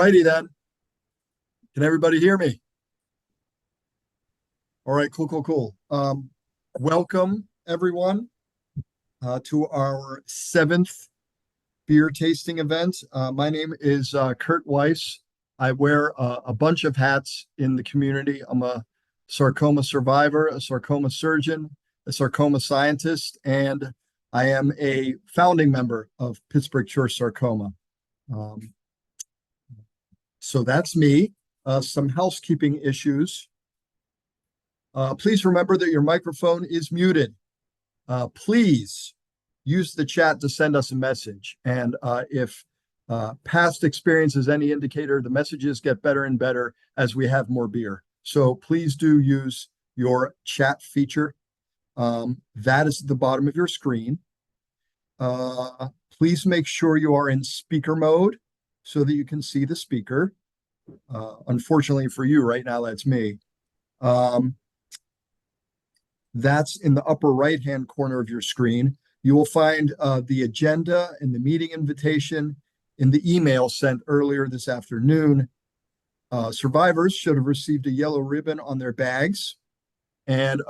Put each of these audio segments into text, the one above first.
righty then. Can everybody hear me? All right, cool. Welcome everyone to our seventh beer tasting event. My name is Kurt Weiss. I wear a bunch of hats in the community. I'm a sarcoma survivor, a sarcoma surgeon, a sarcoma scientist, and I am a founding member of Pittsburgh Church Sarcoma. So that's me. Some housekeeping issues. Please remember that your microphone is muted. Please use the chat to send us a message. And if past experience is any indicator, the messages get better and better as we have more beer. So please do use your chat feature. That is at the bottom of your screen. Please make sure you are in speaker mode so that you can see the speaker. Unfortunately for you right now, that's me. That's in the upper right-hand corner of your screen. You will find the agenda and the meeting invitation in the email sent earlier this afternoon. Survivors should have received a yellow ribbon on their bags. And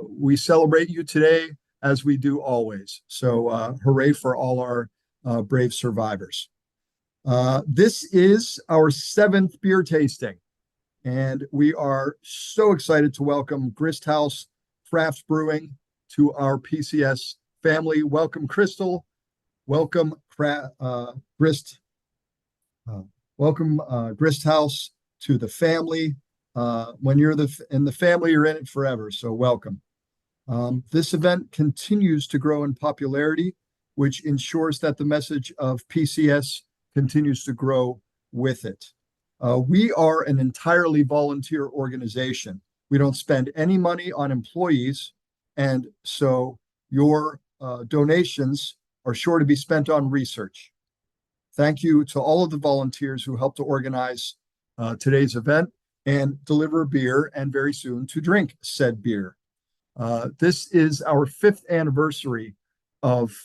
we celebrate you today as we do always. So hooray for all our brave survivors. This is our seventh beer tasting, and we are so excited to welcome Grist House Craft Brewing to our PCS family. Welcome, Crystal. Welcome, Grist. Welcome, Grist House to the family. When you're in the family, you're in it forever. So welcome. This event continues to grow in popularity, which ensures that the message of PCS continues to grow with it. We are an entirely volunteer organization. We don't spend any money on employees, and so your donations are sure to be spent on research. Thank you to all of the volunteers who helped to organize today's event and deliver beer, and very soon to drink said beer. This is our 5th anniversary of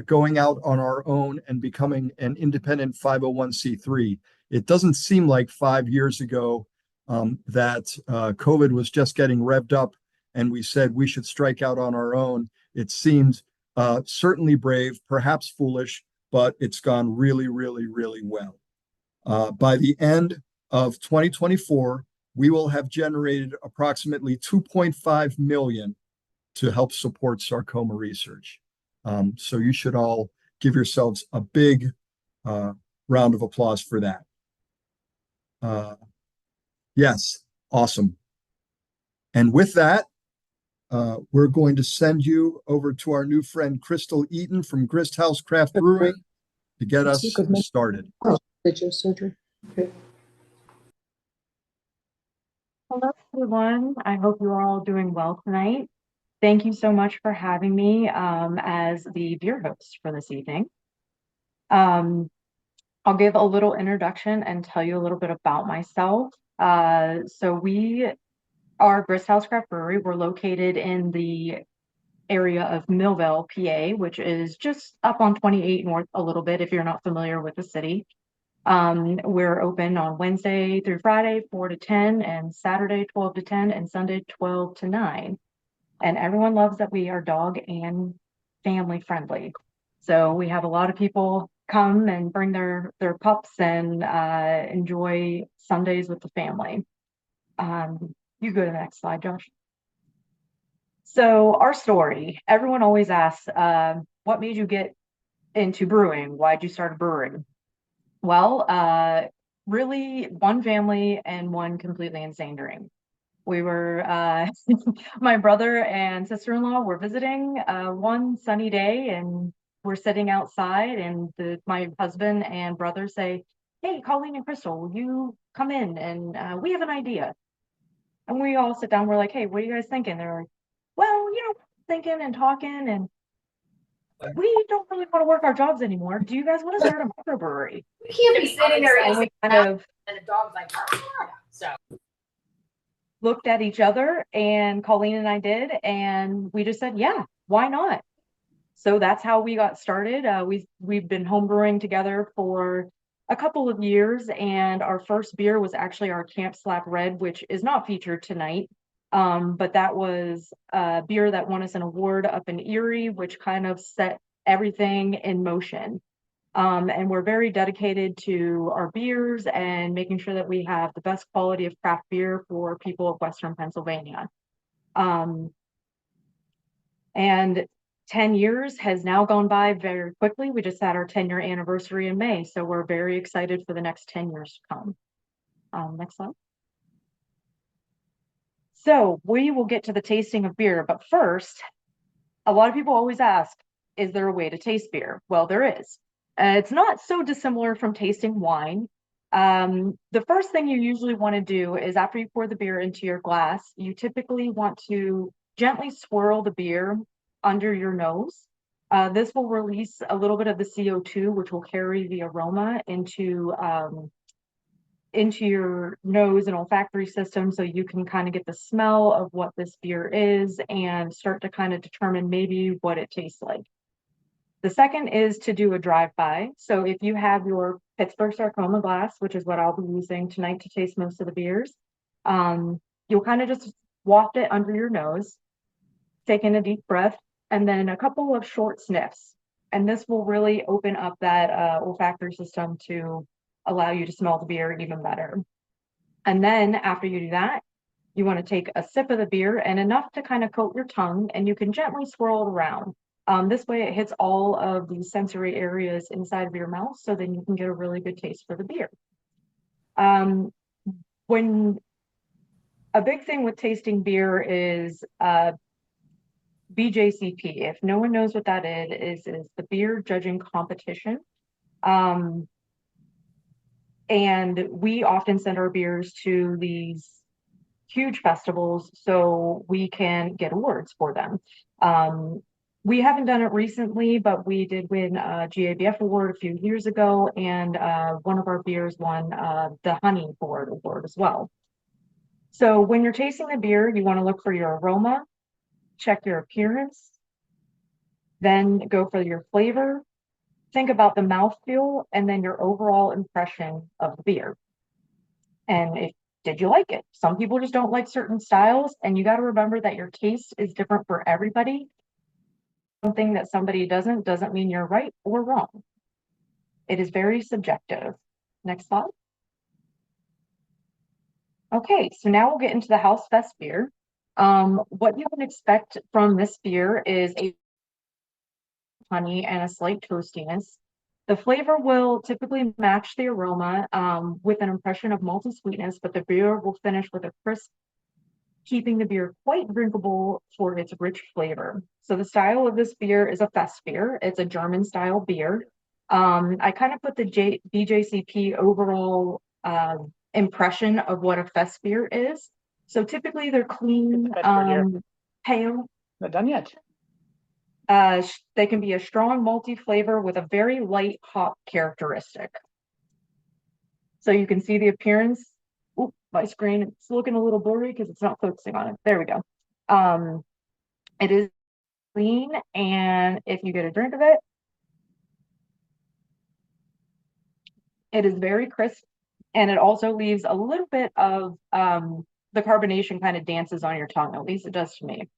going out on our own and becoming an independent 501c3. It doesn't seem like 5 years ago that COVID was just getting revved up and we said we should strike out on our own. It seemed certainly brave, perhaps foolish, but it's gone really well. By the end of 2024, we will have generated approximately 2.5 million to help support sarcoma research. So you should all give yourselves a big round of applause for that. Yes, awesome. And with that, we're going to send you over to our new friend, Crystal Eaton from Grist House Craft Brewing to get us started. Surgery. Okay. Hello, everyone. I hope you're all doing well tonight. Thank you so much for having me as the beer host for this evening. I'll give a little introduction and tell you a little bit about myself. So we are Grist House Craft Brewery. We're located in the area of Millville, PA, which is just up on 28 North a little bit if you're not familiar with the city. We're open on Wednesday through Friday, 4 to 10, and Saturday, 12 to 10, and Sunday, 12 to 9. And everyone loves that we are dog and family friendly. So we have a lot of people come and bring their pups and enjoy Sundays with the family. You go to the next slide, Josh. So our story, everyone always asks, what made you get into brewing? Why'd you start a brewery? Well, really one family and one completely insane dream. We were, my brother and sister-in-law were visiting one sunny day, and we're sitting outside, and my husband and brother say, "Hey, Colleen and Crystal, will you come in? And we have an idea." And we all sit down. We're like, "Hey, what are you guys thinking?" They're like, "Well, thinking and talking, and we don't really want to work our jobs anymore. Do you guys want to start a microbrewery?" We can't be sitting there and we kind of and the dog's like, so looked at each other, and Colleen and I did, and we just said, yeah, why not? So that's how we got started. We've been homebrewing together for a couple of years, and our first beer was actually our Camp Slap Red, which is not featured tonight. But that was a beer that won us an award up in Erie, which kind of set everything in motion. And we're very dedicated to our beers and making sure that we have the best quality of craft beer for people of Western Pennsylvania. And 10 years has now gone by very quickly. We just had our 10-year anniversary in May, so we're very excited for the next 10 years to come. Next slide. So we will get to the tasting of beer, but first, a lot of people always ask, is there a way to taste beer? Well, there is. It's not so dissimilar from tasting wine. The first thing you usually want to do is after you pour the beer into your glass, you typically want to gently swirl the beer under your nose. This will release a little bit of the CO2, which will carry the aroma into your nose and olfactory system, so you can kind of get the smell of what this beer is and start to kind of determine maybe what it tastes like. The second is to do a drive-by. So if you have your Pittsburgh Sarcoma glass, which is what I'll be using tonight to taste most of the beers, you'll kind of just waft it under your nose, take in a deep breath, and then a couple of short sniffs. And this will really open up that olfactory system to allow you to smell the beer even better. And then after you do that, you want to take a sip of the beer and enough to kind of coat your tongue, and you can gently swirl it around. This way it hits all of the sensory areas inside of your mouth, so then you can get a really good taste for the beer. When a big thing with tasting beer is BJCP. If no one knows what that is the beer judging competition. And we often send our beers to these huge festivals so we can get awards for them. We haven't done it recently, but we did win a GABF award a few years ago, and one of our beers won the Honey Board award as well. So when you're tasting the beer, you want to look for your aroma, check your appearance, then go for your flavor, think about the mouthfeel, and then your overall impression of the beer. And did you like it? Some people just don't like certain styles, and you got to remember that your taste is different for everybody. Something that somebody doesn't mean you're right or wrong. It is very subjective. Next slide. Okay, so now we'll get into the House Fest beer. What you can expect from this beer is a honey and a slight toastiness. The flavor will typically match the aroma with an impression of malty sweetness, but the beer will finish with a crisp, keeping the beer quite drinkable for its rich flavor. So the style of this beer is a fest beer. It's a German style beer. I kind of put the BJCP overall impression of what a fest beer is. So typically they're clean, pale. Not done yet. They can be a strong malty flavor with a very light hop characteristic. So you can see the appearance. Oop, my screen, it's looking a little blurry because it's not focusing on it. There we go. It is clean, and if you get a drink of it, it is very crisp, and it also leaves a little bit of the carbonation kind of dances on your tongue. At least it does to me.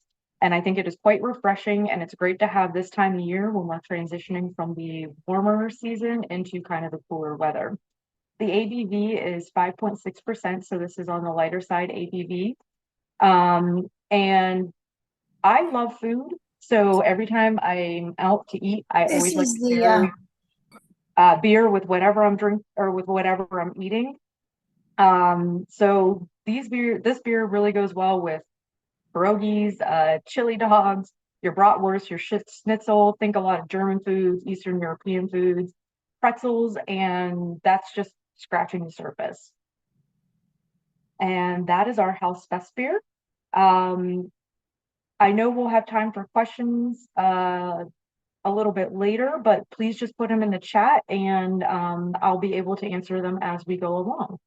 And I think it is quite refreshing, and it's great to have this time of year when we're transitioning from the warmer season into kind of the cooler weather. The ABV is 5.6%, so this is on the lighter side ABV. And I love food, so every time I'm out to eat, I always like to pair beer with whatever I'm drinking or with whatever I'm eating. So this beer really goes well with pierogies, chili dogs, your bratwurst, your schnitzel. Think a lot of German foods, Eastern European foods, pretzels, and that's just scratching the surface. And that is our House Fest beer. I know we'll have time for questions a little bit later, but please just put them in the chat, and I'll be able to answer them as we go along.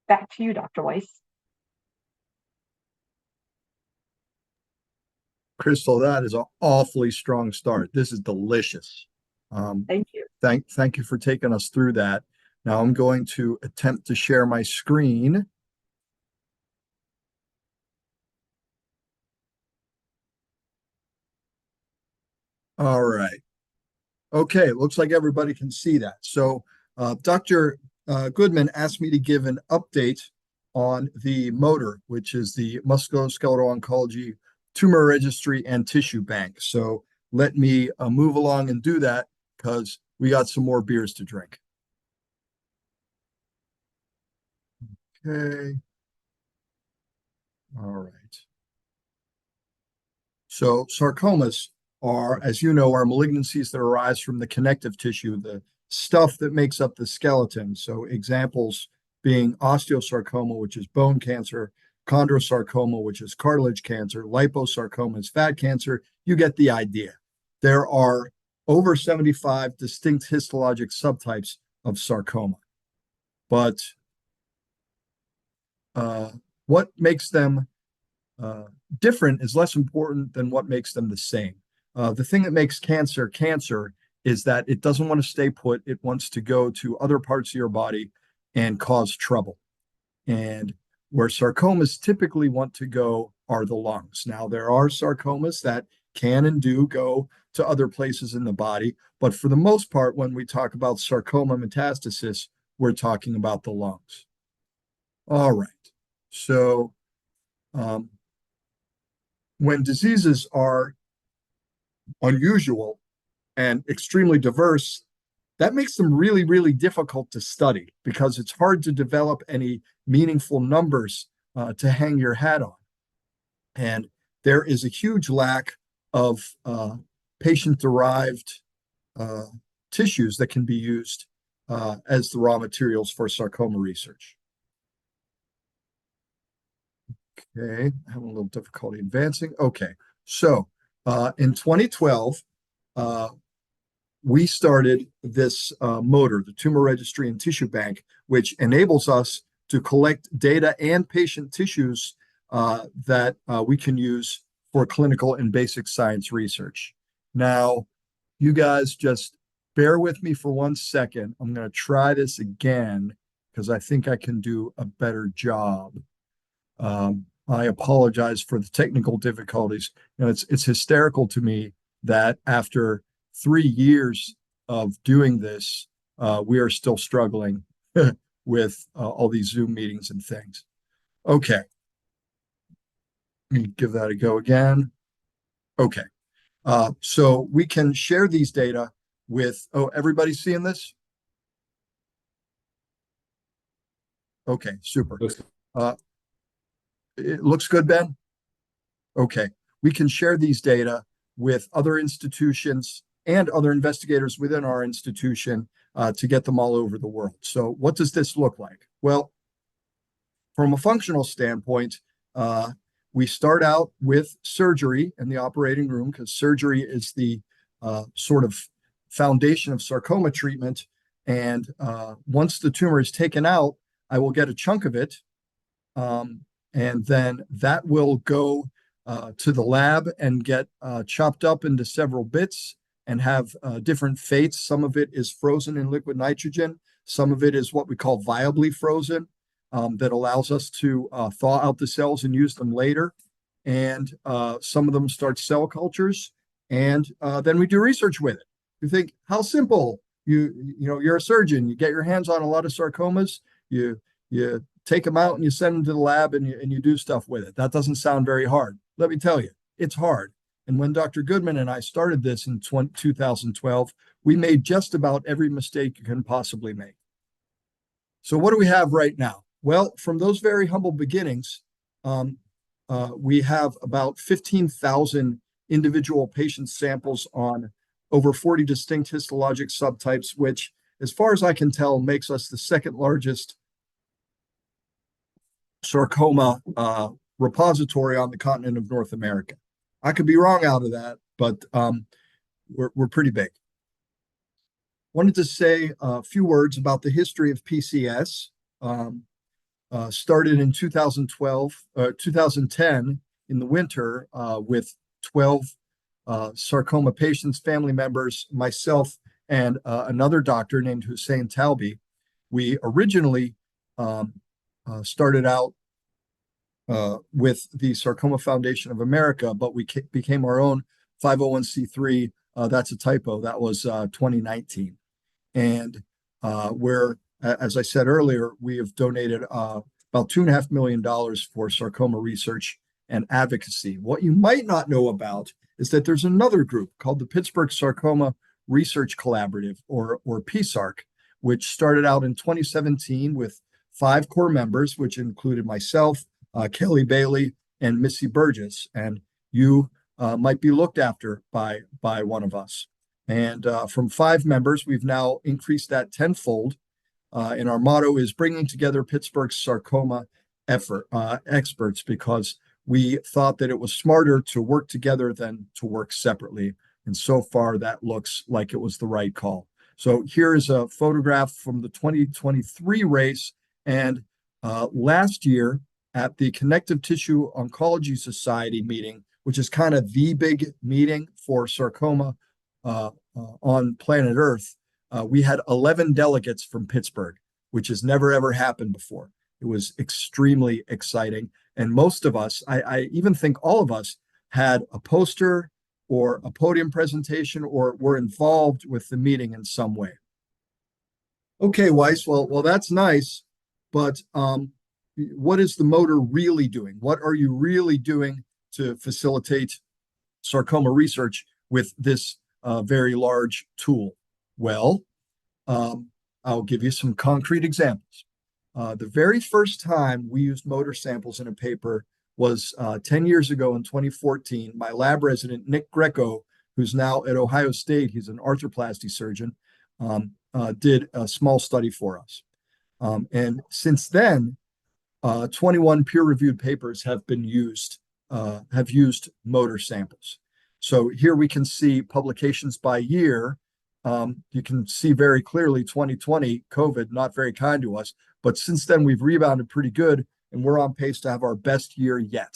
Back to you, Dr. Weiss. Crystal, that is an awfully strong start. This is delicious. Thank you. Thank you for taking us through that. Now I'm going to attempt to share my screen. All right. Okay, looks like everybody can see that. So Dr. Goodman asked me to give an update on the MOTOR, which is the Musculoskeletal Oncology Tumor Registry and Tissue Bank. So let me move along and do that because we got some more beers to drink. Okay. All right. So sarcomas are, as you know, are malignancies that arise from the connective tissue, the stuff that makes up the skeleton. So examples being osteosarcoma, which is bone cancer, chondrosarcoma, which is cartilage cancer, liposarcoma is fat cancer. You get the idea. There are over 75 distinct histologic subtypes of sarcoma. But what makes them different is less important than what makes them the same. The thing that makes cancer cancer is that it doesn't want to stay put. It wants to go to other parts of your body and cause trouble. And where sarcomas typically want to go are the lungs. Now, there are sarcomas that can and do go to other places in the body, but for the most part, when we talk about sarcoma metastasis, we're talking about the lungs. All right. So, when diseases are unusual and extremely diverse, that makes them really, really difficult to study because it's hard to develop any meaningful numbers to hang your hat on. And there is a huge lack of patient-derived tissues that can be used as the raw materials for sarcoma research. Okay, having a little difficulty advancing. Okay, so in 2012, we started this MOTOR, the Tumor Registry and Tissue Bank, which enables us to collect data and patient tissues that we can use for clinical and basic science research. Now, you guys just bear with me for 1 second. I'm going to try this again because I think I can do a better job. I apologize for the technical difficulties. You know, it's hysterical to me that after 3 years of doing this, we are still struggling with all these Zoom meetings and things. Okay. Let me give that a go again. Okay. So we can share these data with, oh, everybody's seeing this? Okay, super. It looks good, Ben? Okay. We can share these data with other institutions and other investigators within our institution to get them all over the world. So what does this look like? Well, from a functional standpoint, we start out with surgery in the operating room because surgery is the sort of foundation of sarcoma treatment. And once the tumor is taken out, I will get a chunk of it. And then that will go to the lab and get chopped up into several bits and have different fates. Some of it is frozen in liquid nitrogen. Some of it is what we call viably frozen, that allows us to thaw out the cells and use them later. And some of them start cell cultures, and then we do research with it. You think, how simple? You're a surgeon. You get your hands on a lot of sarcomas. You take them out and you send them to the lab and you do stuff with it. That doesn't sound very hard. Let me tell you, it's hard. And when Dr. Goodman and I started this in 2012, we made just about every mistake you can possibly make. So what do we have right now? Well, from those very humble beginnings, we have about 15,000 individual patient samples on over 40 distinct histologic subtypes, which, as far as I can tell, makes us the second largest sarcoma repository on the continent of North America. I could be wrong out of that, but we're pretty big. Wanted to say a few words about the history of PCS. Started in 2010 in the winter with 12 sarcoma patients, family members, myself, and another doctor named Hussein Talbi. We originally started out with the Sarcoma Foundation of America, but we became our own 501c3. That's a typo. That was 2019. And where, as I said earlier, we have donated about $2.5 million for sarcoma research and advocacy. What you might not know about is that there's another group called the Pittsburgh Sarcoma Research Collaborative, or PSARC, which started out in 2017 with 5 core members, which included myself, Kelly Bailey, and Missy Burgess. And you might be looked after by one of us. And from 5 members, we've now increased that tenfold. And our motto is bringing together Pittsburgh's sarcoma experts, because we thought that it was smarter to work together than to work separately. And so far, that looks like it was the right call. So here is a photograph from the 2023 race. And last year at the Connective Tissue Oncology Society meeting, which is kind of the big meeting for sarcoma on planet Earth, we had 11 delegates from Pittsburgh, which has never, ever happened before. It was extremely exciting. And most of us, I even think all of us, had a poster or a podium presentation or were involved with the meeting in some way. Okay, Weiss, well, that's nice, but what is the motor really doing? What are you really doing to facilitate sarcoma research with this very large tool? Well, I'll give you some concrete examples. The very first time we used motor samples in a paper was 10 years ago in 2014. My lab resident, Nick Greco, who's now at Ohio State, he's an arthroplasty surgeon, did a small study for us. And since then, 21 peer-reviewed papers have used motor samples. So here we can see publications by year. You can see very clearly 2020, COVID, not very kind to us. But since then, we've rebounded pretty good, and we're on pace to have our best year yet.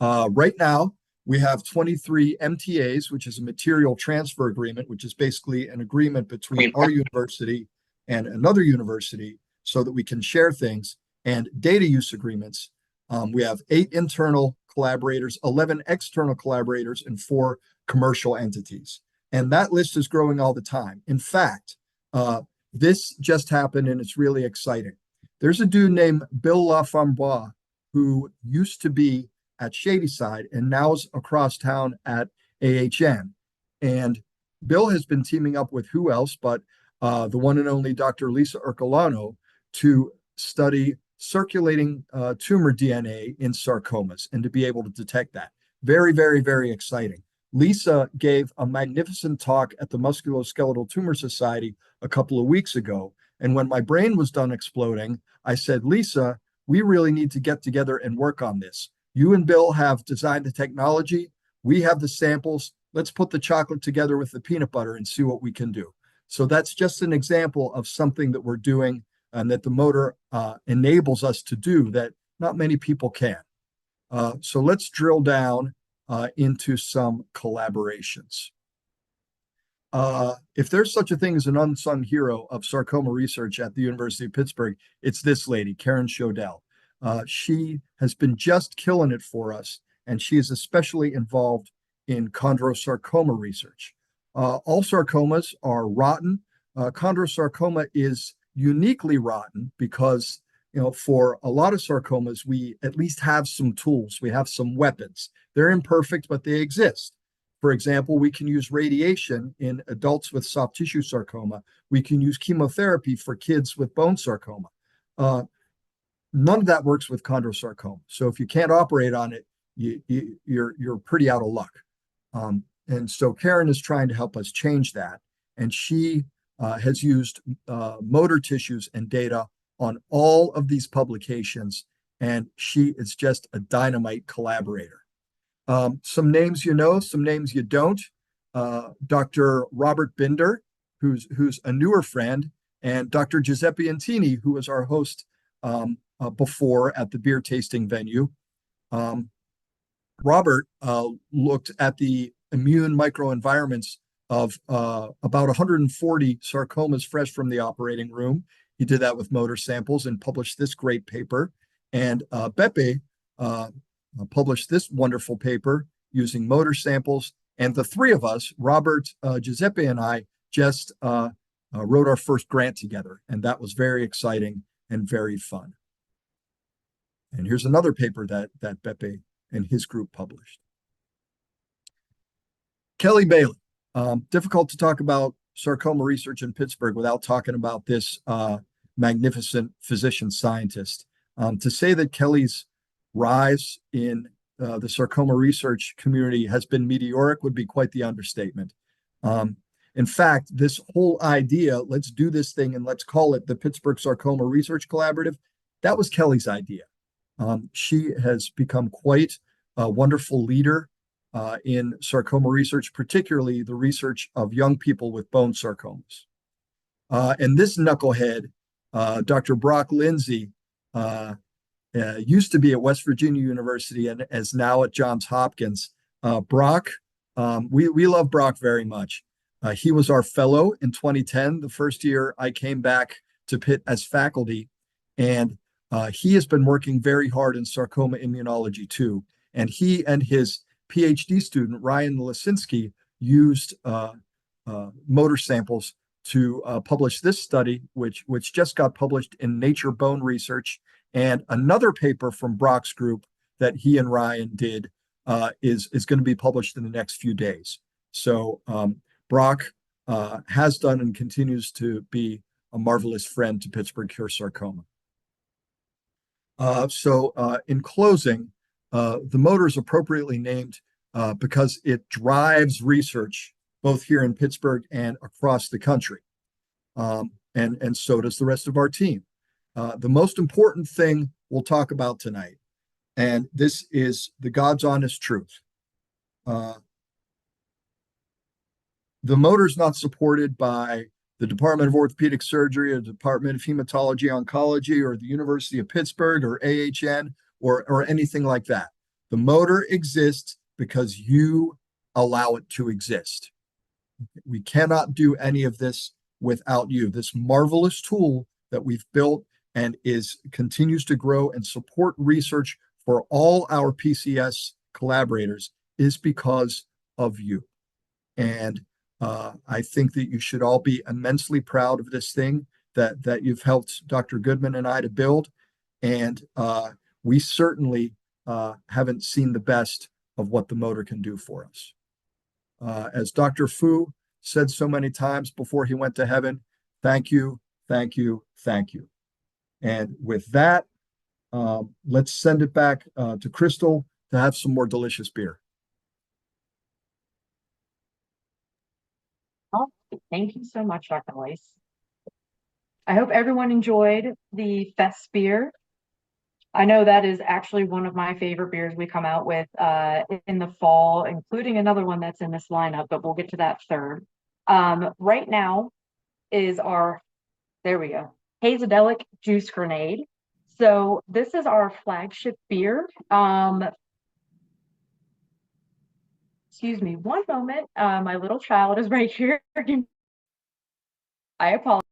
Right now, we have 23 MTAs, which is a material transfer agreement, which is basically an agreement between our university and another university so that we can share things, and data use agreements. We have 8 internal collaborators, 11 external collaborators, and 4 commercial entities. And that list is growing all the time. In fact, this just happened, and it's really exciting. There's a dude named Bill Laframboise who used to be at Shadyside and now is across town at AHN. And Bill has been teaming up with who else but the one and only Dr. Lisa Ercolano to study circulating tumor DNA in sarcomas and to be able to detect that. Very, very, very exciting. Lisa gave a magnificent talk at the Musculoskeletal Tumor Society a couple of weeks ago. And when my brain was done exploding, I said, Lisa, we really need to get together and work on this. You and Bill have designed the technology. We have the samples. Let's put the chocolate together with the peanut butter and see what we can do. So that's just an example of something that we're doing and that the motor enables us to do that not many people can. So let's drill down into some collaborations. If there's such a thing as an unsung hero of sarcoma research at the University of Pittsburgh, it's this lady, Karen Shodell. She has been just killing it for us, and she is especially involved in chondrosarcoma research. All sarcomas are rotten. Chondrosarcoma is uniquely rotten because, for a lot of sarcomas, we at least have some tools. We have some weapons. They're imperfect, but they exist. For example, we can use radiation in adults with soft tissue sarcoma. We can use chemotherapy for kids with bone sarcoma. None of that works with chondrosarcoma. So if you can't operate on it, you're pretty out of luck. And so Karen is trying to help us change that. And she has used motor tissues and data on all of these publications. And she is just a dynamite collaborator. Some names you know, some names you don't. Dr. Robert Binder, who's a newer friend, and Dr. Giuseppe Antini, who was our host before at the beer tasting venue. Robert looked at the immune microenvironments of about 140 sarcomas fresh from the operating room. He did that with motor samples and published this great paper. And Beppe published this wonderful paper using motor samples. And the three of us, Robert, Giuseppe, and I, just wrote our first grant together. And that was very exciting and very fun. And here's another paper that Beppe and his group published. Kelly Bailey. Difficult to talk about sarcoma research in Pittsburgh without talking about this magnificent physician scientist. To say that Kelly's rise in the sarcoma research community has been meteoric would be quite the understatement. In fact, this whole idea, let's do this thing and let's call it the Pittsburgh Sarcoma Research Collaborative, that was Kelly's idea. She has become quite a wonderful leader in sarcoma research, particularly the research of young people with bone sarcomas. And this knucklehead, Dr. Brock Lindsay, used to be at West Virginia University and is now at Johns Hopkins. Brock, we love Brock very much. He was our fellow in 2010, the first year I came back to Pitt as faculty. And he has been working very hard in sarcoma immunology too. And he and his PhD student, Ryan Lasinski, used motor samples to publish this study, which just got published in Nature Bone Research. And another paper from Brock's group that he and Ryan did is going to be published in the next few days. So Brock has done and continues to be a marvelous friend to Pittsburgh Cure Sarcoma. In closing, the motor is appropriately named because it drives research both here in Pittsburgh and across the country. And so does the rest of our team. The most important thing we'll talk about tonight, and this is the God's honest truth. The motor is not supported by the Department of Orthopedic Surgery or the Department of Hematology Oncology or the University of Pittsburgh or AHN or anything like that. The motor exists because you allow it to exist. We cannot do any of this without you. This marvelous tool that we've built and continues to grow and support research for all our PCS collaborators is because of you. And I think that you should all be immensely proud of this thing that you've helped Dr. Goodman and I to build. And we certainly haven't seen the best of what the motor can do for us. As Dr. Fu said so many times before he went to heaven, thank you, thank you, thank you. And with that, let's send it back to Crystal to have some more delicious beer. Oh, thank you so much, Dr. Weiss. I hope everyone enjoyed the Fest beer. I know that is actually one of my favorite beers we come out with in the fall, including another one that's in this lineup, but we'll get to that third. Right now is there we go, Hazadelic Juice Grenade. So this is our flagship beer. Excuse me one moment. My little child is right here. I apologize.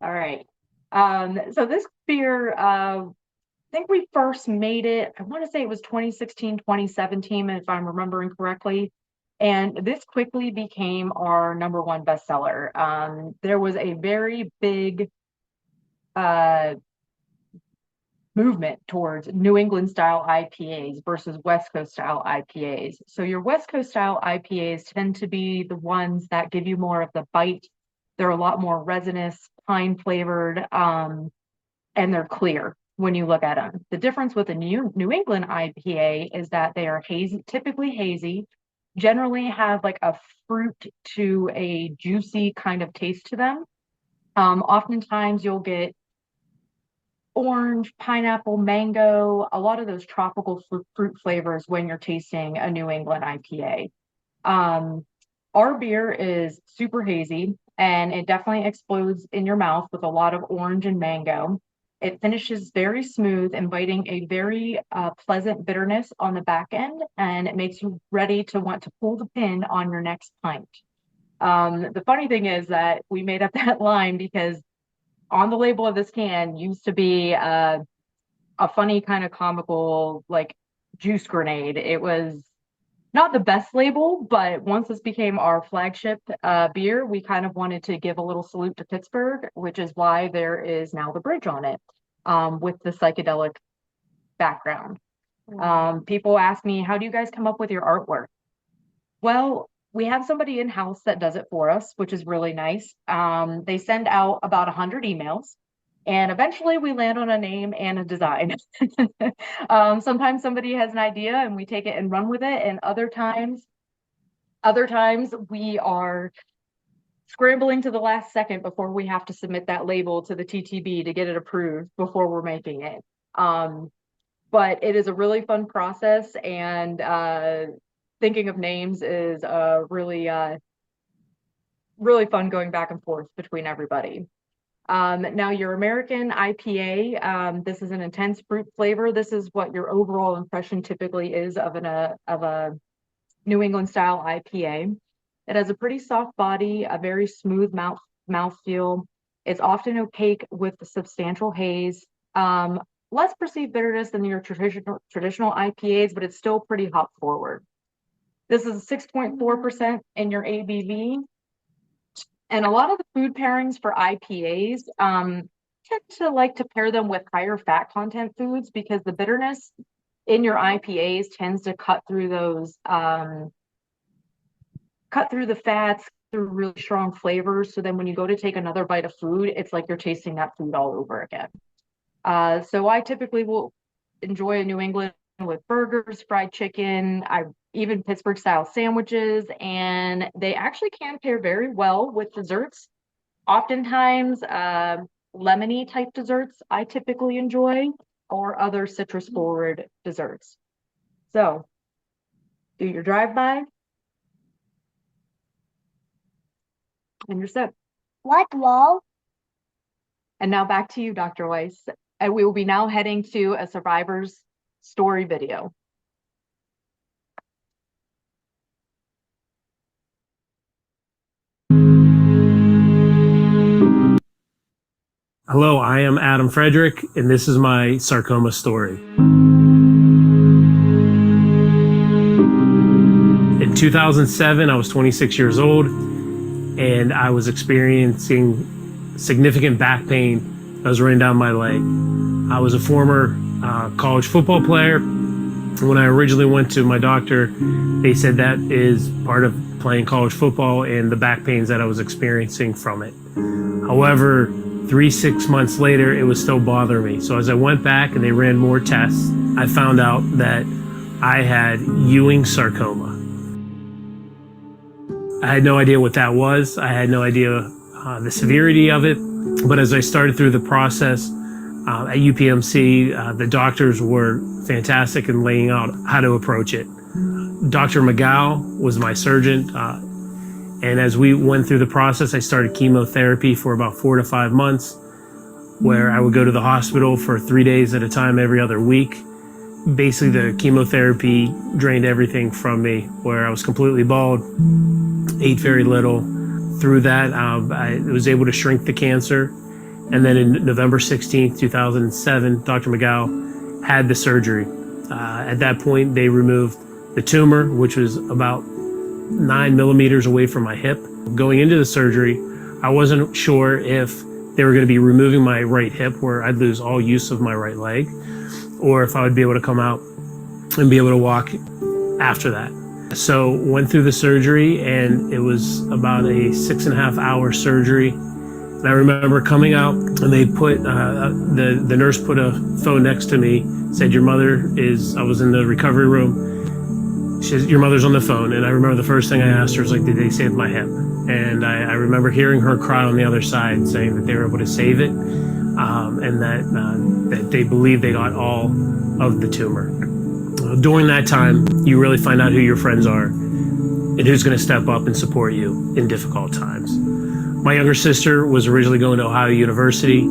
All right. So this beer, I think we first made it, I want to say it was 2016, 2017, if I'm remembering correctly. And this quickly became our #1 bestseller. There was a very big movement towards New England style IPAs versus West Coast style IPAs. So your West Coast style IPAs tend to be the ones that give you more of the bite. They're a lot more resinous, pine flavored, and they're clear when you look at them. The difference with a New England IPA is that they are hazy, typically hazy, generally have like a fruit to a juicy kind of taste to them. Oftentimes you'll get orange, pineapple, mango, a lot of those tropical fruit flavors when you're tasting a New England IPA. Our beer is super hazy and it definitely explodes in your mouth with a lot of orange and mango. It finishes very smooth, inviting a very pleasant bitterness on the back end, and it makes you ready to want to pull the pin on your next pint. The funny thing is that we made up that line because on the label of this can used to be a funny kind of comical like juice grenade. It was not the best label, but once this became our flagship beer, we kind of wanted to give a little salute to Pittsburgh, which is why there is now the bridge on it with the psychedelic background. People ask me, how do you guys come up with your artwork? Well, we have somebody in-house that does it for us, which is really nice. They send out about 100 emails. And eventually we land on a name and a design. Sometimes somebody has an idea and we take it and run with it. And other times we are scrambling to the last second before we have to submit that label to the TTB to get it approved before we're making it. But it is a really fun process, and thinking of names is really fun going back and forth between everybody. Now your American IPA, this is an intense fruit flavor. This is what your overall impression typically is of a New England style IPA. It has a pretty soft body, a very smooth mouthfeel. It's often opaque with substantial haze. Less perceived bitterness than your traditional IPAs, but it's still pretty hop forward. This is 6.4% in your ABV. And a lot of the food pairings for IPAs tend to like to pair them with higher fat content foods because the bitterness in your IPAs tends to cut through those, cut through the fats, through really strong flavors. So then when you go to take another bite of food, it's like you're tasting that food all over again. So I typically will enjoy a New England with burgers, fried chicken, even Pittsburgh style sandwiches, and they actually can pair very well with desserts. Oftentimes, lemony type desserts I typically enjoy, or other citrus forward desserts. So do your drive-by and you're set. What, lol? And now back to you, Dr. Weiss. And we will be now heading to a survivor's story video. Hello, I am Adam Frederick, and this is my sarcoma story. In 2007, I was 26 years old, and I was experiencing significant back pain that was running down my leg. I was a former college football player. When I originally went to my doctor, they said that is part of playing college football and the back pains that I was experiencing from it. However, 6 months later, it was still bothering me. So as I went back and they ran more tests, I found out that I had Ewing sarcoma. I had no idea what that was. I had no idea the severity of it. But as I started through the process at UPMC, the doctors were fantastic in laying out how to approach it. Dr. McGow was my surgeon. And as we went through the process, I started chemotherapy for about 4 to 5 months, where I would go to the hospital for 3 days at a time every other week. Basically, the chemotherapy drained everything from me, where I was completely bald, ate very little. Through that, I was able to shrink the cancer. And then in November 16th, 2007, Dr. McGow had the surgery. At that point, they removed the tumor, which was about 9 millimeters away from my hip. Going into the surgery, I wasn't sure if they were going to be removing my right hip, where I'd lose all use of my right leg, or if I would be able to come out and be able to walk after that. So went through the surgery, and it was about a 6.5 hour surgery. And I remember coming out, and they put the nurse put a phone next to me, said, "Your mother is," I was in the recovery room. She says, "Your mother's on the phone." And I remember the first thing I asked her was like, "Did they save my hip?" And I remember hearing her cry on the other side, saying that they were able to save it, and that they believe they got all of the tumor. During that time, you really find out who your friends are and who's going to step up and support you in difficult times. My younger sister was originally going to Ohio University,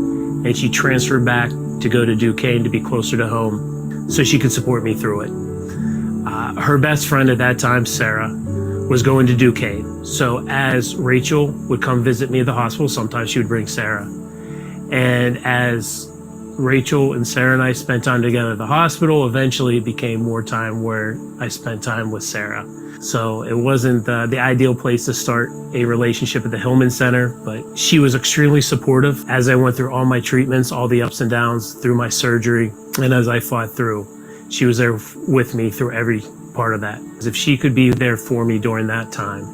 and she transferred back to go to Duquesne to be closer to home so she could support me through it. Her best friend at that time, Sarah, was going to Duquesne. So as Rachel would come visit me at the hospital, sometimes she would bring Sarah. And as Rachel and Sarah and I spent time together at the hospital, eventually it became more time where I spent time with Sarah. So it wasn't the ideal place to start a relationship at the Hillman Center, but she was extremely supportive as I went through all my treatments, all the ups and downs through my surgery. And as I fought through, she was there with me through every part of that. If she could be there for me during that time,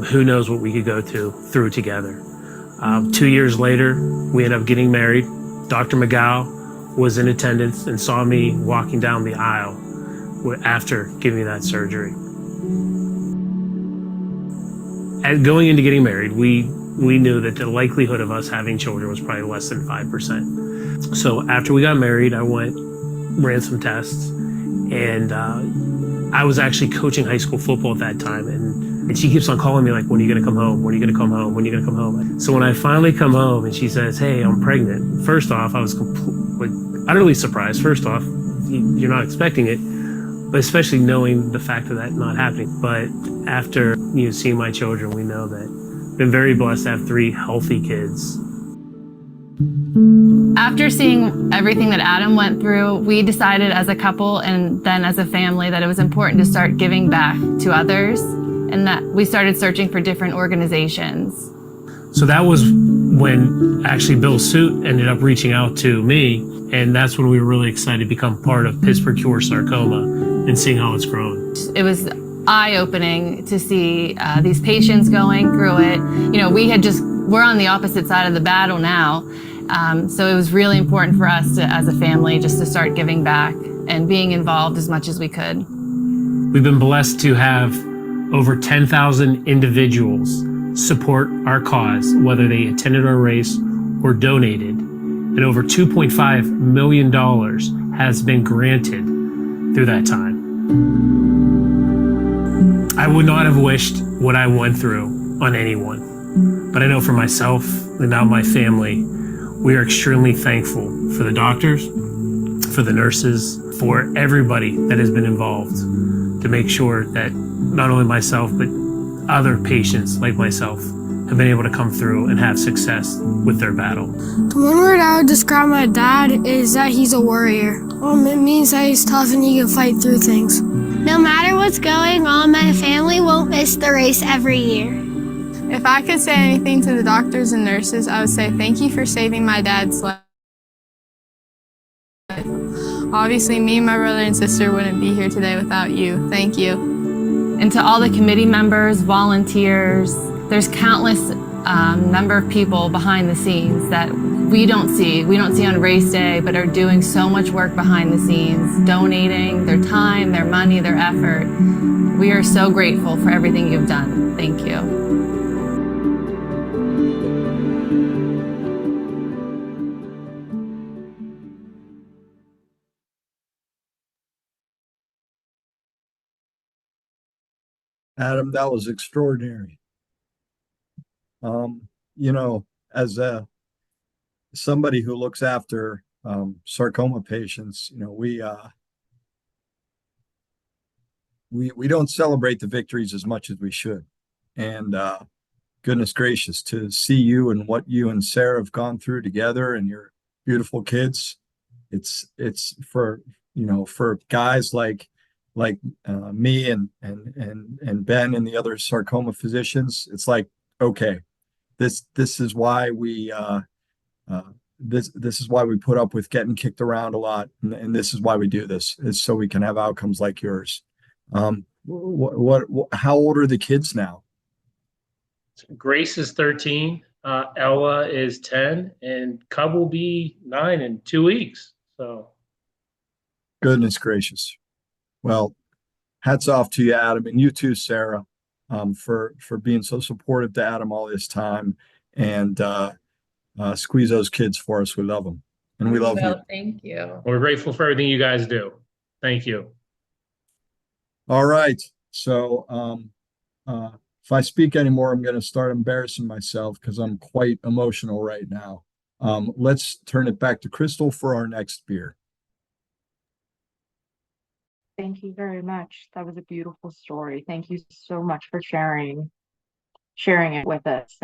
who knows what we could go through together. 2 years later, we ended up getting married. Dr. McGow was in attendance and saw me walking down the aisle after giving me that surgery. As going into getting married, we knew that the likelihood of us having children was probably less than 5%. So after we got married, I ran some tests, and I was actually coaching high school football at that time, and she keeps on calling me like, when are you going to come home? When are you going to come home? When are you going to come home? So when I finally come home and she says, hey, I'm pregnant. First off, I was utterly surprised. First off, you're not expecting it, but especially knowing the fact of that not happening. But after seeing my children, we know that I've been very blessed to have 3 healthy kids. After seeing everything that Adam went through, we decided as a couple and then as a family that it was important to start giving back to others, and that we started searching for different organizations. So that was when actually Bill Suit ended up reaching out to me, and that's when we were really excited to become part of Pittsburgh Cure Sarcoma and seeing how it's grown. It was eye-opening to see these patients going through it. We're on the opposite side of the battle now. So it was really important for us to, as a family, just to start giving back and being involved as much as we could. We've been blessed to have over 10,000 individuals support our cause, whether they attended our race or donated, and over $2.5 million has been granted through that time. I would not have wished what I went through on anyone, but I know for myself and now my family, we are extremely thankful for the doctors, for the nurses, for everybody that has been involved to make sure that not only myself, but other patients like myself have been able to come through and have success with their battle. The one word I would describe my dad is that he's a warrior. It means that he's tough and he can fight through things. No matter what's going on, my family won't miss the race every year. If I could say anything to the doctors and nurses, I would say thank you for saving my dad's life. Obviously, me and my brother and sister wouldn't be here today without you. Thank you. And to all the committee members, volunteers, there's countless number of people behind the scenes that we don't see on race day, but are doing so much work behind the scenes, donating their time, their money, their effort. We are so grateful for everything you've done. Thank you. Adam, that was extraordinary. As somebody who looks after sarcoma patients, we don't celebrate the victories as much as we should. And goodness gracious, to see you and what you and Sarah have gone through together and your beautiful kids, it's for guys like me and Ben and the other sarcoma physicians. It's like, okay, this is why we this is why we put up with getting kicked around a lot, and this is why we do this, is so we can have outcomes like yours. How old are the kids now? Grace is 13, Ella is 10, and Cub will be 9 in 2 weeks. So, Goodness gracious. Well, hats off to you, Adam, and you too, Sarah, for being so supportive to Adam all this time, and squeeze those kids for us. We love them, and we love you. Thank you. we're grateful for everything you guys do. Thank you. All right. So if I speak anymore, I'm going to start embarrassing myself because I'm quite emotional right now. Let's turn it back to Crystal for our next beer. Thank you very much. That was a beautiful story. Thank you so much for sharing it with us.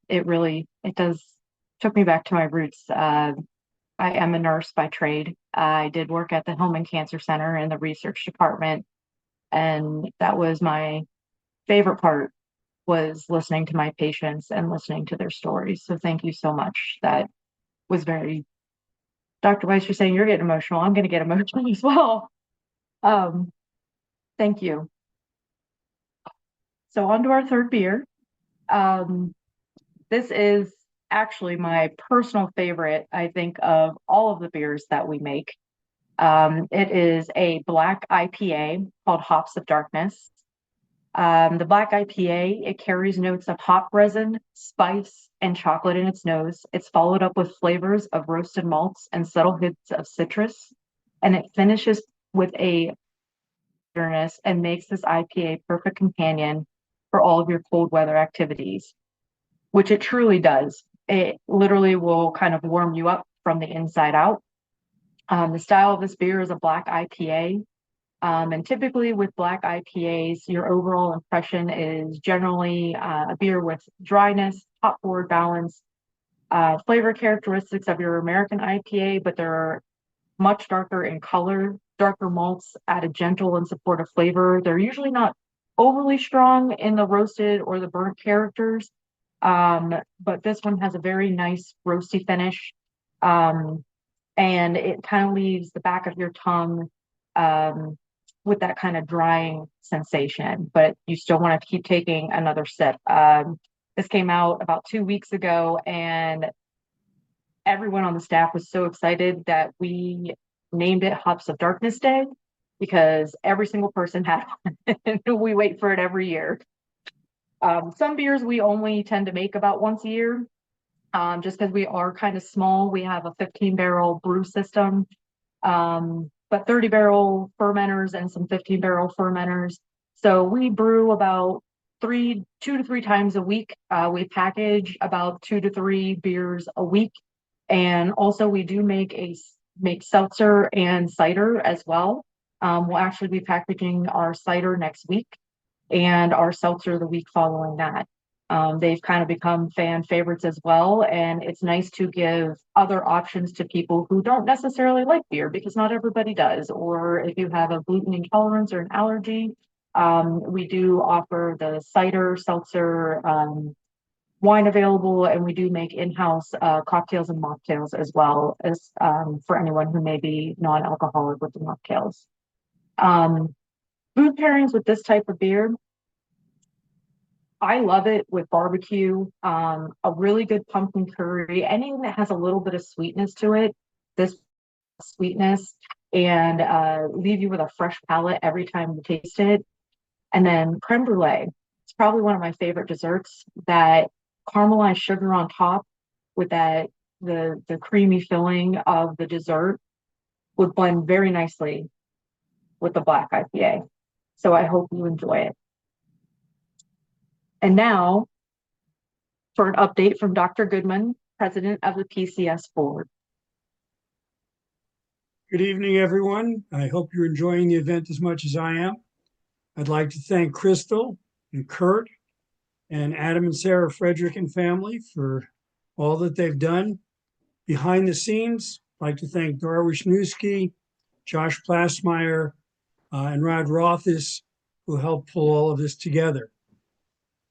It does took me back to my roots. I am a nurse by trade. I did work at the Hillman Cancer Center in the research department, and that was my favorite part, was listening to my patients and listening to their stories. So thank you so much. That was very, Dr. Weiss, you're saying you're getting emotional. I'm going to get emotional as well. Um, Thank you. So on to our third beer. This is actually my personal favorite, I think, of all of the beers that we make. It is a black IPA called Hops of Darkness. The black IPA, it carries notes of hop resin, spice, and chocolate in its nose. It's followed up with flavors of roasted malts and subtle hints of citrus. And it finishes with a bitterness and makes this IPA a perfect companion for all of your cold weather activities, which it truly does. It literally will kind of warm you up from the inside out. The style of this beer is a black IPA. And typically with black IPAs, your overall impression is generally a beer with dryness, hop forward balance, flavor characteristics of your American IPA, but they're much darker in color. Darker malts add a gentle and supportive flavor. They're usually not overly strong in the roasted or the burnt characters, but this one has a very nice roasty finish. And it kind of leaves the back of your tongue with that kind of drying sensation, but you still want to keep taking another sip. This came out about 2 weeks ago, and everyone on the staff was so excited that we named it Hops of Darkness Day, because every single person had one. We wait for it every year. Some beers we only tend to make about once a year, just because we are kind of small. We have a 15-barrel brew system, but 30-barrel fermenters and some 15-barrel fermenters. So we brew about 2 to 3 times a week. We package about 2 to 3 beers a week. And also we do make seltzer and cider as well. We'll actually be packaging our cider next week and our seltzer the week following that. They've kind of become fan favorites as well, and it's nice to give other options to people who don't necessarily like beer, because not everybody does. Or if you have a gluten intolerance or an allergy, we do offer the cider, seltzer, wine available, and we do make in-house cocktails and mocktails as well, as for anyone who may be non-alcoholic with the mocktails. Food pairings with this type of beer, I love it with barbecue, a really good pumpkin curry, anything that has a little bit of sweetness to it. This sweetness, and leave you with a fresh palate every time you taste it. And then creme brulee. It's probably one of my favorite desserts. That caramelized sugar on top with that the creamy filling of the dessert would blend very nicely with the black IPA. So I hope you enjoy it. And now for an update from Dr. Goodman, president of the PCS board. Good evening, everyone. I hope you're enjoying the event as much as I am. I'd like to thank Crystal and Kurt and Adam and Sarah Frederick and family for all that they've done. Behind the scenes, I'd like to thank Dora Wisniewski, Josh Plasmeyer, and Rod Rothis, who helped pull all of this together.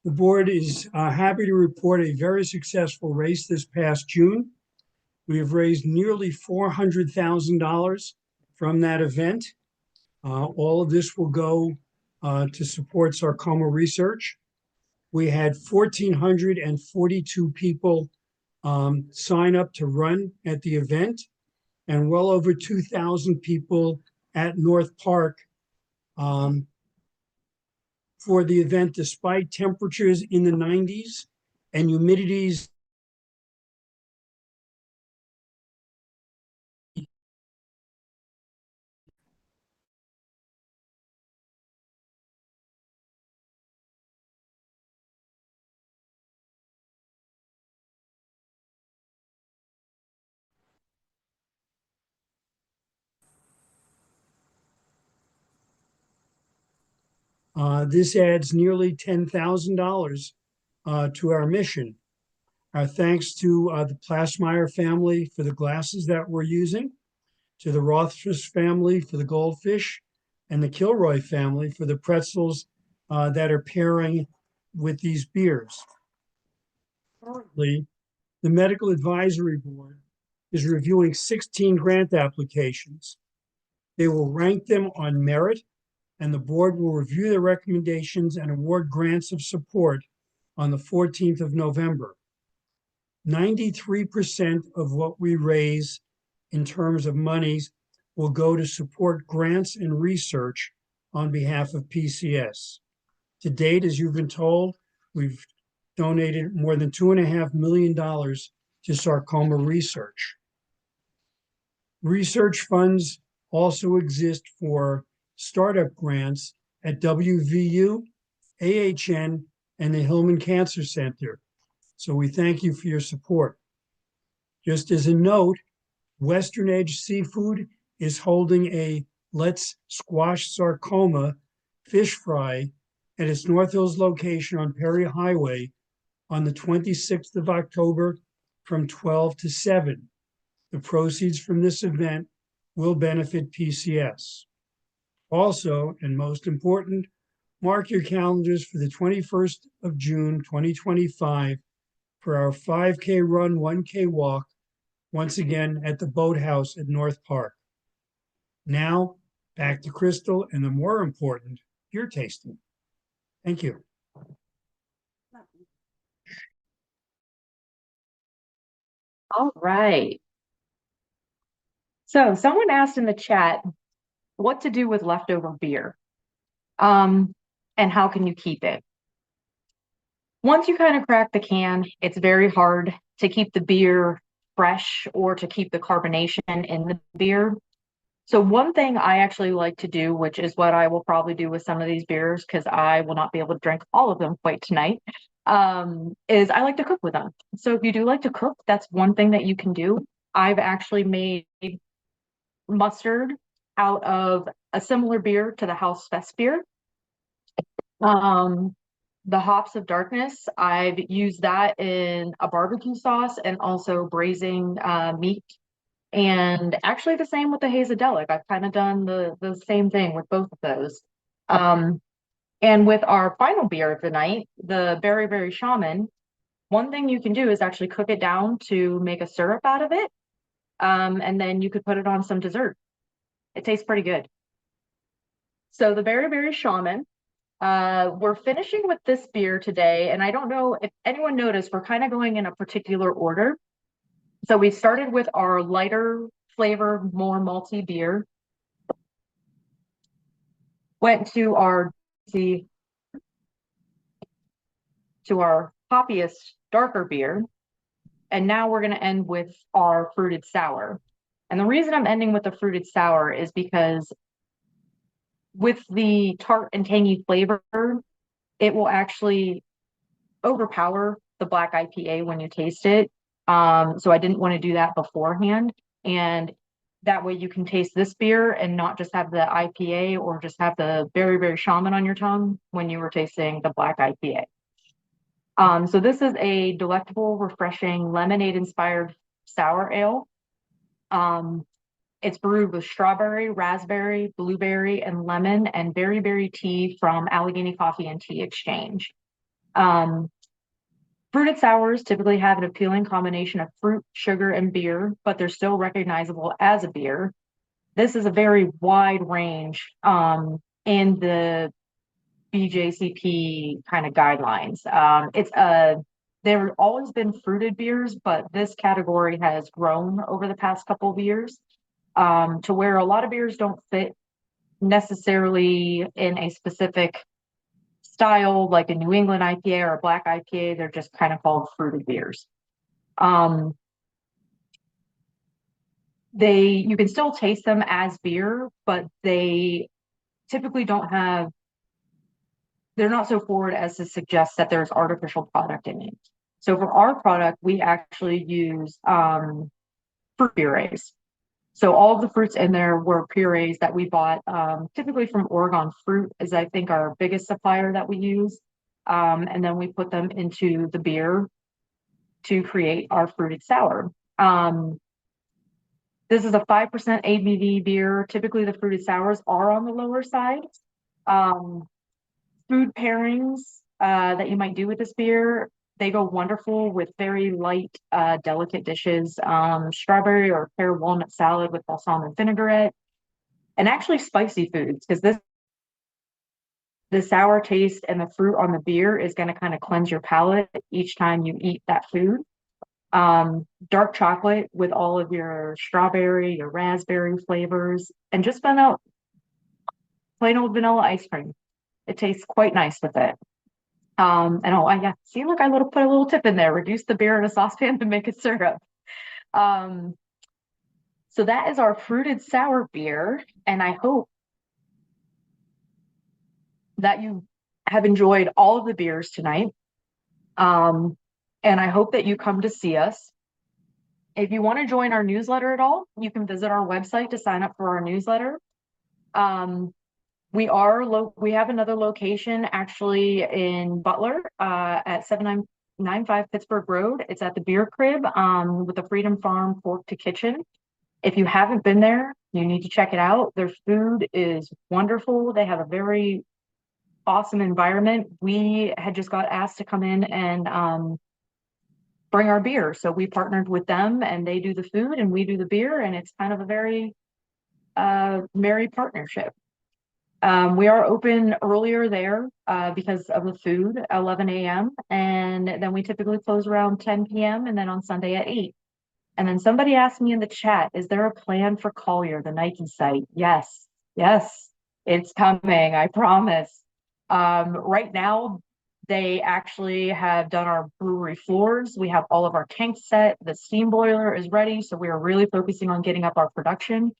The board is happy to report a very successful race this past June. We have raised nearly $400,000 from that event. All of this will go to support sarcoma research. We had 1,442 people sign up to run at the event, and well over 2,000 people at North Park for the event, despite temperatures in the 90s and humidities This adds nearly $10,000 to our mission. Our thanks to the Plasmeyer family for the glasses that we're using, to the Rothfuss family for the goldfish, and the Kilroy family for the pretzels that are pairing with these beers. Currently, the Medical Advisory Board is reviewing 16 grant applications. They will rank them on merit, and the board will review the recommendations and award grants of support on the 14th of November. 93% of what we raise in terms of monies will go to support grants and research on behalf of PCS. To date, as you've been told, we've donated more than $2.5 million to sarcoma research. Research funds also exist for startup grants at WVU, AHN, and the Hillman Cancer Center. So we thank you for your support. Just as a note, Western Edge Seafood is holding a Let's Squash Sarcoma fish fry at its North Hills location on Perry Highway on the 26th of October from 12 to 7. The proceeds from this event will benefit PCS. Also, and most important, mark your calendars for the 21st of June, 2025 for our 5K run, 1K walk, once again at the Boathouse at North Park. Now, back to Crystal and the more important, beer tasting. Thank you. All right. So someone asked in the chat what to do with leftover beer, and how can you keep it? Once you kind of crack the can, it's very hard to keep the beer fresh or to keep the carbonation in the beer. So one thing I actually like to do, which is what I will probably do with some of these beers, because I will not be able to drink all of them quite tonight, is I like to cook with them. So if you do like to cook, that's one thing that you can do. I've actually made mustard out of a similar beer to the House Fest beer. The Hops of Darkness, I've used that in a barbecue sauce and also braising meat. And actually the same with the Hazadelic. I've kind of done the same thing with both of those. And with our final beer of the night, the Berry Berry Shaman, one thing you can do is actually cook it down to make a syrup out of it. And then you could put it on some dessert. It tastes pretty good. So the Berry Berry Shaman, we're finishing with this beer today, and I don't know if anyone noticed, we're kind of going in a particular order. So we started with our lighter flavor, more malty beer, went to our hoppiest darker beer, and now we're going to end with our fruited sour. And the reason I'm ending with the fruited sour is because with the tart and tangy flavor, it will actually overpower the black IPA when you taste it. So I didn't want to do that beforehand. And that way you can taste this beer and not just have the IPA or just have the Berry Berry Shaman on your tongue when you were tasting the black IPA. So this is a delectable, refreshing lemonade-inspired sour ale. It's brewed with strawberry, raspberry, blueberry, and lemon, and berry berry tea from Allegheny Coffee and Tea Exchange. Fruited sours typically have an appealing combination of fruit, sugar, and beer, but they're still recognizable as a beer. This is a very wide range in the BJCP kind of guidelines. There have always been fruited beers, but this category has grown over the past couple of years to where a lot of beers don't fit necessarily in a specific style, like a New England IPA or a black IPA. They're just kind of called fruited beers. You can still taste them as beer, but they typically they're not so forward as to suggest that there's artificial product in it. So for our product, we actually use fruit purees. So all of the fruits in there were purees that we bought, typically from Oregon Fruit is I think our biggest supplier that we use. And then we put them into the beer to create our fruited sour. This is a 5% ABV beer. Typically the fruited sours are on the lower side. Food pairings that you might do with this beer, they go wonderful with very light, delicate dishes, strawberry or pear walnut salad with balsamic vinaigrette, and actually spicy foods, because the sour taste and the fruit on the beer is going to kind of cleanse your palate each time you eat that food. Dark chocolate with all of your strawberry, your raspberry flavors, and just plain old vanilla ice cream. It tastes quite nice with it. And yeah, see, look, I put a little tip in there, reduce the beer in a saucepan to make it syrup. So that is our fruited sour beer. And I hope that you have enjoyed all of the beers tonight. And I hope that you come to see us. If you want to join our newsletter at all, you can visit our website to sign up for our newsletter. We have another location actually in Butler at 7995 Pittsburgh Road. It's at the Beer Crib with the Freedom Farm Fork to Kitchen. If you haven't been there, you need to check it out. Their food is wonderful. They have a very awesome environment. We had just got asked to come in and bring our beer. So we partnered with them and they do the food and we do the beer, and it's kind of a very merry partnership. We are open earlier there because of the food, 11 a.m. And then we typically close around 10 p.m. and then on Sunday at 8. And then somebody asked me in the chat, is there a plan for Collier, the Nike site? Yes, it's coming, I promise. Right now, they actually have done our brewery floors. We have all of our tanks set. The steam boiler is ready. So we are really focusing on getting up our production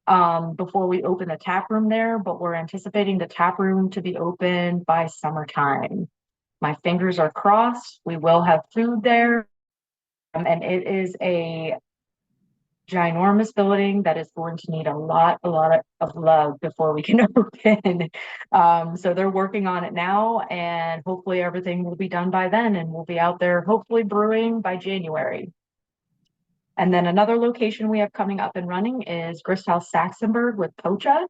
before we open the tap room there, but we're anticipating the tap room to be open by summertime. My fingers are crossed. We will have food there. And it is a ginormous building that is going to need a lot of love before we can open. So they're working on it now, and hopefully everything will be done by then, and we'll be out there hopefully brewing by January. And then another location we have coming up and running is Grist House Saxonburg with Pocha.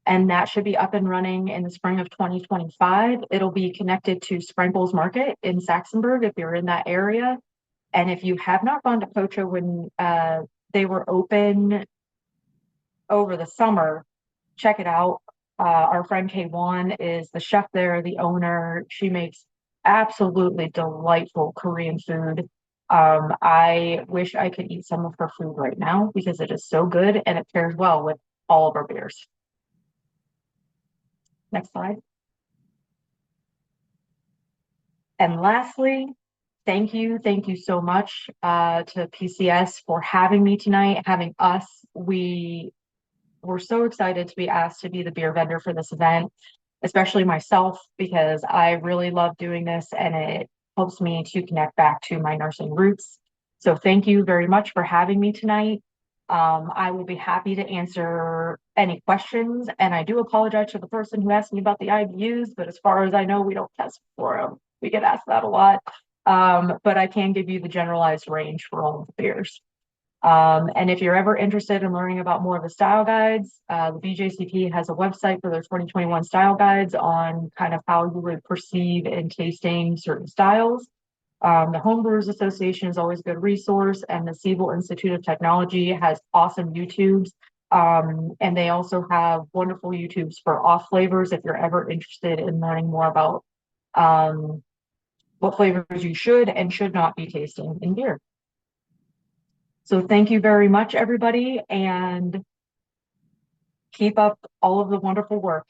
And that should be up and running in the spring of 2025. It'll be connected to Sprinkles Market in Saxonburg if you're in that area. And if you have not gone to Pocha when they were open over the summer, check it out. Our friend K1 is the chef there, the owner. She makes absolutely delightful Korean food. I wish I could eat some of her food right now because it is so good and it pairs well with all of our beers. Next slide. And lastly, thank you so much to PCS for having me tonight, having us. We were so excited to be asked to be the beer vendor for this event, especially myself, because I really love doing this and it helps me to connect back to my nursing roots. So thank you very much for having me tonight. I will be happy to answer any questions, and I do apologize to the person who asked me about the IBUs, but as far as I know, we don't test for them. We get asked that a lot, but I can give you the generalized range for all of the beers. And if you're ever interested in learning about more of the style guides, the BJCP has a website for their 2021 style guides on kind of how you would perceive in tasting certain styles. The Homebrewers Association is always a good resource, and the Siebel Institute of Technology has awesome YouTubes. And they also have wonderful YouTubes for off flavors if you're ever interested in learning more about what flavors you should and should not be tasting in beer. So thank you very much, everybody, and keep up all of the wonderful work.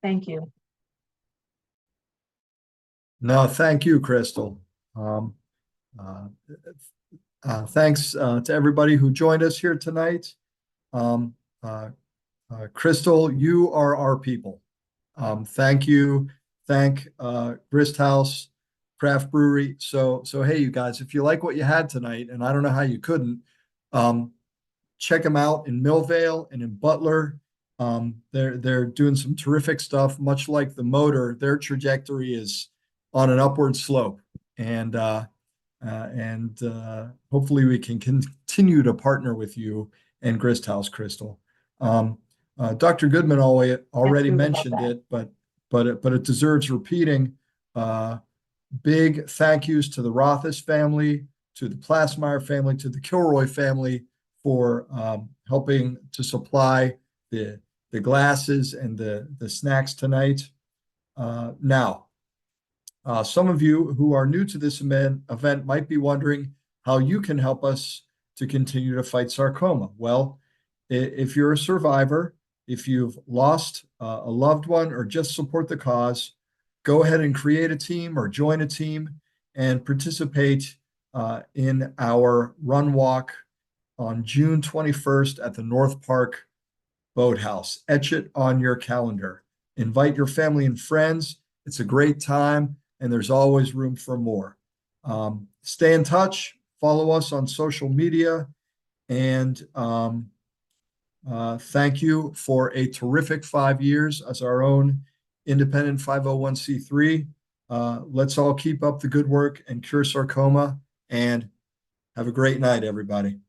Thank you. No, thank you, Crystal. Thanks to everybody who joined us here tonight. Crystal, you are our people. Thank you. Thank Grist House craft brewery. So hey, you guys, if you like what you had tonight, and I don't know how you couldn't, check them out in Millvale and in Butler. They're doing some terrific stuff. Much like the motor, their trajectory is on an upward slope, and hopefully we can continue to partner with you and Grist House, Crystal. Dr. Goodman already we would love mentioned that. it, but it deserves repeating. Big thank yous to the Rothis family, to the Plasmeyer family, to the Kilroy family for helping to supply the glasses and the snacks tonight. Now, some of you who are new to this event might be wondering how you can help us to continue to fight sarcoma. Well, if you're a survivor, if you've lost a loved one or just support the cause, go ahead and create a team or join a team and participate in our run walk on June 21st at the North Park Boathouse. Etch it on your calendar. Invite your family and friends. It's a great time, and there's always room for more. Stay in touch, follow us on social media, and thank you for a terrific 5 years as our own independent 501c3. Let's all keep up the good work and cure sarcoma, and have a great night, everybody.